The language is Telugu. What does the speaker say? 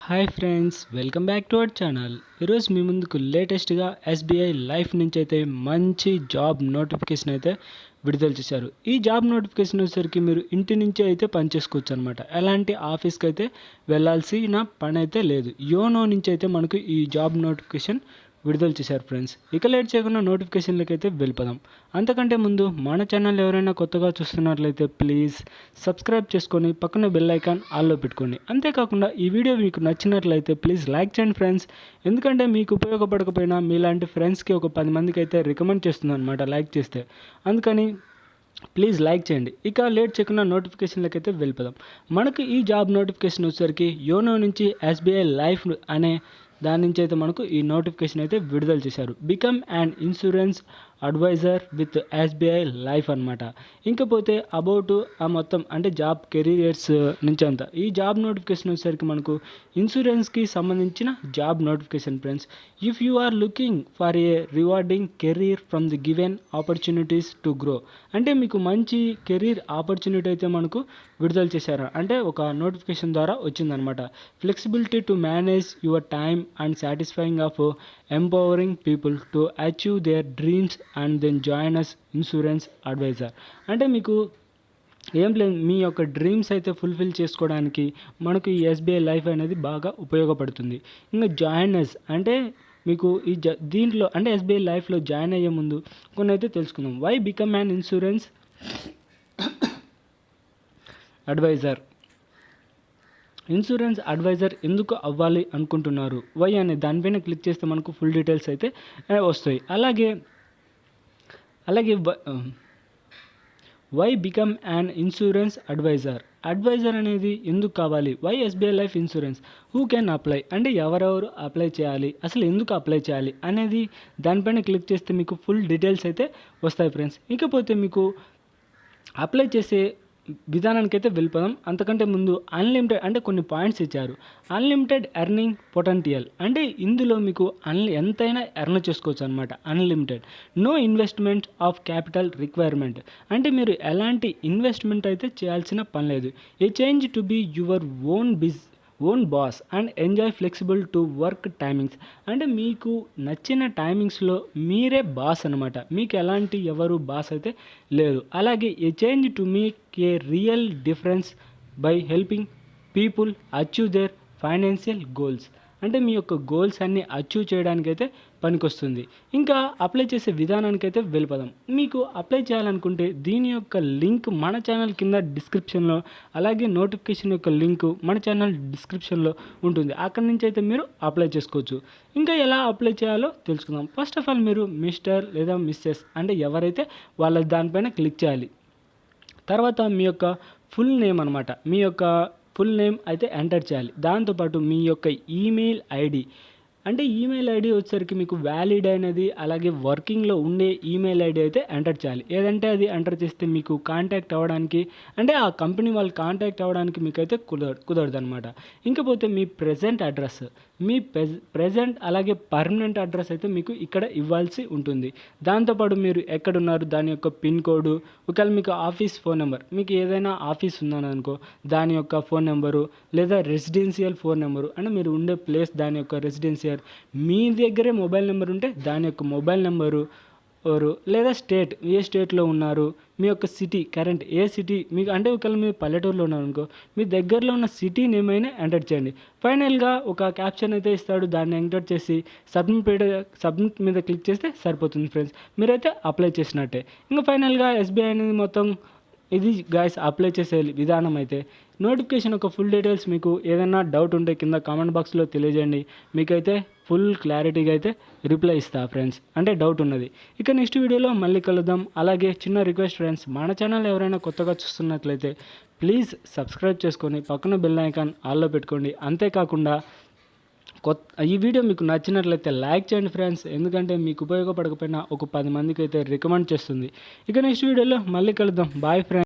Hi friends, welcome back to our channel. ఈరోజు మీ ముందుకు లేటెస్ట్గా ఎస్బీఐ లైఫ్ నుంచి అయితే మంచి జాబ్ నోటిఫికేషన్ అయితే విడుదల చేశారు. ఈ జాబ్ నోటిఫికేషన్ వచ్చేసరికి మీరు ఇంటి నుంచి అయితే పనిచేసుకోవచ్చు అనమాట. ఎలాంటి ఆఫీస్కి అయితే వెళ్ళాల్సిన పని అయితే లేదు. యోనో నుంచి అయితే మనకు ఈ జాబ్ నోటిఫికేషన్ విడుదల చేశారు ఫ్రెండ్స్. ఇక లేట్ చేయకుండా నోటిఫికేషన్లకి అయితే వెళ్ళిపోదాం. అంతకంటే ముందు మన ఛానల్ ఎవరైనా కొత్తగా చూస్తున్నట్లయితే ప్లీజ్ సబ్స్క్రైబ్ చేసుకొని పక్కన బెల్ ఐకాన్ ఆల్లో పెట్టుకోండి. అంతేకాకుండా ఈ వీడియో మీకు నచ్చినట్లయితే ప్లీజ్ లైక్ చేయండి ఫ్రెండ్స్. ఎందుకంటే మీకు ఉపయోగపడకపోయినా మీలాంటి ఫ్రెండ్స్కి ఒక 10 మందికి అయితే రికమెండ్ చేస్తుంది అనమాట లైక్ చేస్తే. అందుకని ప్లీజ్ లైక్ చేయండి. ఇక లేట్ చేయకుండా నోటిఫికేషన్లకి అయితే వెళ్ళిపోదాం. మనకు ఈ జాబ్ నోటిఫికేషన్ వచ్చేసరికి యోనో నుంచి ఎస్బీఐ లైఫ్ అనే దాని నుంచి అయితే మనకు ఈ నోటిఫికేషన్ అయితే విడుదల చేశారు. Become and insurance advisor with SBI life అనమాట. ఇంకపోతే అబౌట్ ఆ మొత్తం అంటే జాబ్ కెరీర్స్ నుంచి అంతా ఈ జాబ్ నోటిఫికేషన్ వచ్చేసరికి మనకు ఇన్సూరెన్స్కి సంబంధించిన job notification friends. If you are looking for a rewarding career from the given opportunities to grow, అంటే మీకు మంచి కెరీర్ ఆపర్చునిటీ అయితే మనకు విడుదల చేశారు. అంటే ఒక నోటిఫికేషన్ ద్వారా వచ్చిందనమాట. Flexibility to manage your time and satisfying of empowering people to achieve their dreams and then join us insurance advisor. అంటే మీకు ఏం లేదు, మీ యొక్క డ్రీమ్స్ అయితే ఫుల్ఫిల్ చేసుకోవడానికి మనకు ఈ ఎస్బీఐ లైఫ్ అనేది బాగా ఉపయోగపడుతుంది. ఇంకా జాయిన్ అస్ అంటే మీకు ఈ దీంట్లో అంటే ఎస్బీఐ లైఫ్లో జాయిన్ అయ్యే ముందు కొన్ని అయితే తెలుసుకుందాం. Why become an insurance advisor. Insurance advisor ఎందుకు అవ్వాలి అనుకుంటున్నారు, వై అనే దానిపైన క్లిక్ చేస్తే మనకు ఫుల్ డీటెయిల్స్ అయితే వస్తాయి. అలాగే why become an insurance advisor అనేది ఎందుకు కావాలి, why SBI life insurance, who can apply అంటే ఎవరెవరు అప్లై చేయాలి, అసలు ఎందుకు అప్లై చేయాలి అనేది దానిపైన క్లిక్ చేస్తే మీకు ఫుల్ డీటెయిల్స్ అయితే వస్తాయి ఫ్రెండ్స్. ఇకపోతే మీకు అప్లై చేసే విధానానికి అయితే వెళ్ళిపోదాం. అంతకంటే ముందు అన్లిమిటెడ్ అంటే కొన్ని పాయింట్స్ ఇచ్చారు. అన్లిమిటెడ్ ఎర్నింగ్ పొటెన్షియల్ అంటే ఇందులో మీకు ఎంతైనా ఎర్న్ చేసుకోవచ్చు అనమాట. Unlimited no investment of capital requirement అంటే మీరు ఎలాంటి ఇన్వెస్ట్మెంట్ అయితే చేయాల్సిన పని లేదు. A change to be your own boss and enjoy flexible to work timings అంటే మీకు నచ్చిన టైమింగ్స్లో మీరే బాస్ అనమాట. మీకు ఎలాంటి ఎవరు బాస్ అయితే లేదు. అలాగే a change to make a real difference by helping people achieve their financial goals అంటే మీ యొక్క గోల్స్ అన్నీ అచీవ్ చేయడానికైతే పనికొస్తుంది. ఇంకా అప్లై చేసే విధానానికైతే వెళ్ళిపోదాం. మీకు అప్లై చేయాలనుకుంటే దీని యొక్క లింక్ మన ఛానల్ కింద డిస్క్రిప్షన్లో, అలాగే నోటిఫికేషన్ యొక్క లింక్ మన ఛానల్ డిస్క్రిప్షన్లో ఉంటుంది. అక్కడి నుంచి అయితే మీరు అప్లై చేసుకోవచ్చు. ఇంకా ఎలా అప్లై చేయాలో తెలుసుకుందాం. ఫస్ట్ ఆఫ్ ఆల్ మీరు మిస్టర్ లేదా మిస్సెస్ అంటే ఎవరైతే వాళ్ళ దానిపైన క్లిక్ చేయాలి. తర్వాత మీ యొక్క ఫుల్ నేమ్ అనమాట, మీ యొక్క ఫుల్ నేమ్ అయితే ఎంటర్ చేయాలి. దాంతోపాటు మీ యొక్క ఈమెయిల్ ఐడి అంటే ఈమెయిల్ ఐడి వచ్చేసరికి మీకు వ్యాలిడ్ అయినది, అలాగే వర్కింగ్లో ఉండే ఈమెయిల్ ఐడి అయితే ఎంటర్ చేయాలి. ఏదంటే అది ఎంటర్ చేస్తే మీకు కాంటాక్ట్ అవ్వడానికి అంటే ఆ కంపెనీ వాళ్ళు కాంటాక్ట్ అవ్వడానికి మీకైతే కుదరదు అనమాట. ఇంకపోతే మీ ప్రెజెంట్ అడ్రస్, మీ ప్రెజెంట్ అలాగే పర్మనెంట్ అడ్రస్ అయితే మీకు ఇక్కడ ఇవ్వాల్సి ఉంటుంది. దాంతోపాటు మీరు ఎక్కడున్నారు దాని యొక్క పిన్ కోడ్, ఒకవేళ మీకు ఆఫీస్ ఫోన్ నెంబర్, మీకు ఏదైనా ఆఫీస్ ఉందనుకో దాని యొక్క ఫోన్ నెంబరు, లేదా రెసిడెన్షియల్ ఫోన్ నెంబరు అంటే మీరు ఉండే ప్లేస్ దాని యొక్క రెసిడెన్షియల్, మీ దగ్గరే మొబైల్ నెంబర్ ఉంటే దాని యొక్క మొబైల్ నెంబరు లేదా స్టేట్, ఏ స్టేట్లో ఉన్నారు, మీ యొక్క సిటీ కరెంట్ ఏ సిటీ మీకు అంటే ఒకవేళ మీరు పల్లెటూరులో ఉన్నారనుకో మీ దగ్గరలో ఉన్న సిటీ నేమ్ అయినా ఎంటర్ చేయండి. ఫైనల్గా ఒక క్యాప్షన్ అయితే ఇస్తాడు, దాన్ని ఎంటర్ చేసి సబ్మిట్ మీద క్లిక్ చేస్తే సరిపోతుంది ఫ్రెండ్స్. మీరైతే అప్లై చేసినట్టే. ఇంకా ఫైనల్గా ఎస్బీఐ అనేది మొత్తం ఇది గాయస్ అప్లై చేసే విధానం. అయితే నోటిఫికేషన్ ఒక ఫుల్ డీటెయిల్స్ మీకు ఏదైనా డౌట్ ఉంటే కింద కామెంట్ బాక్స్లో తెలియజేయండి. మీకైతే ఫుల్ క్లారిటీగా అయితే రిప్లై ఇస్తా ఫ్రెండ్స్, అంటే డౌట్ ఉన్నది. ఇక నెక్స్ట్ వీడియోలో మళ్ళీ కలుద్దాం. అలాగే చిన్న రిక్వెస్ట్ ఫ్రెండ్స్, మన ఛానల్ ఎవరైనా కొత్తగా చూస్తున్నట్లయితే ప్లీజ్ సబ్స్క్రైబ్ చేసుకొని పక్కన బెల్ ఐకాన్ ఆల్లో పెట్టుకోండి. అంతేకాకుండా ఈ వీడియో మీకు నచ్చినట్లయితే లైక్ చేయండి ఫ్రెండ్స్, ఎందుకంటే మీకు ఉపయోగపడకపోయినా ఒక 10 మందికి అయితే రికమెండ్ చేస్తుంది. ఇక నెక్స్ట్ వీడియోలో మళ్ళీ కలుద్దాం. Bye friends.